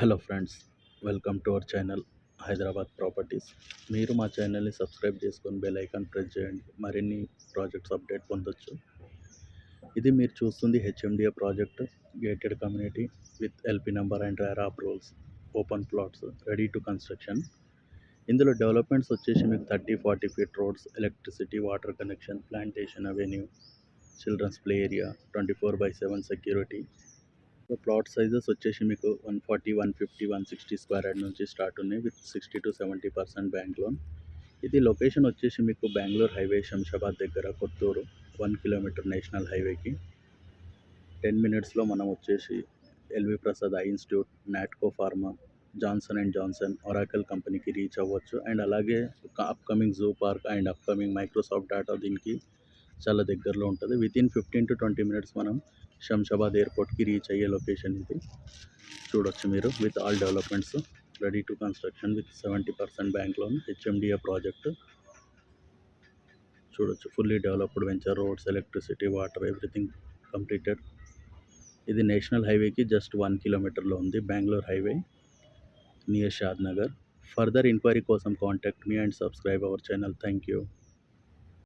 Hello friends, welcome to our channel Hyderabad properties. మీరు మా ఛానల్ని సబ్స్క్రైబ్ చేసుకొని బెల్ ఐకాన్ ప్రెస్ చేయండి. మరిన్ని ప్రాజెక్ట్స్ అప్డేట్ పొందొచ్చు. ఇది మీరు చూస్తుంది HMDA project, gated community with LP number and RERA approvals, open plots, ready to construction. ఇందులో డెవలప్మెంట్స్ వచ్చేసి మీకు 30-40 feet roads, electricity, water connection, plantation avenue, children's play area, 24/7 security. Plot sizes వచ్చేసి మీకు 140, 150, 160 square yard నుంచి start ఉన్నాయి with 60-70% bank loan. ఇది location వచ్చేసి మీకు బెంగళూరు హైవే, శంషాబాద్ దగ్గర, కొత్తూరు, 1 కిలోమీటర్ నేషనల్ హైవేకి. 10 మినిట్స్లో మనం వచ్చేసి LV Prasad eye institute, Natco pharma, Johnson and Johnson, Oracle కంపెనీకి రీచ్ అవ్వచ్చు. అండ్ అలాగే upcoming zoo park and upcoming Microsoft data దీనికి చాలా దగ్గరలో ఉంటుంది. వితిన్ 15-20 మినిట్స్ మనం శంషాబాద్ ఎయిర్పోర్ట్కి రీచ్ అయ్యే లొకేషన్ ఇది. చూడొచ్చు మీరు, with all developments, ready to construction with 70% bank loan, HMDA project. చూడొచ్చు, fully developed venture, roads, electricity, water, everything completed. ఇది నేషనల్ హైవేకి జస్ట్ 1 కిలోమీటర్లో ఉంది, Bengaluru highway near Shadnagar. Further enquiry కోసం contact me and subscribe our channel. Thank you.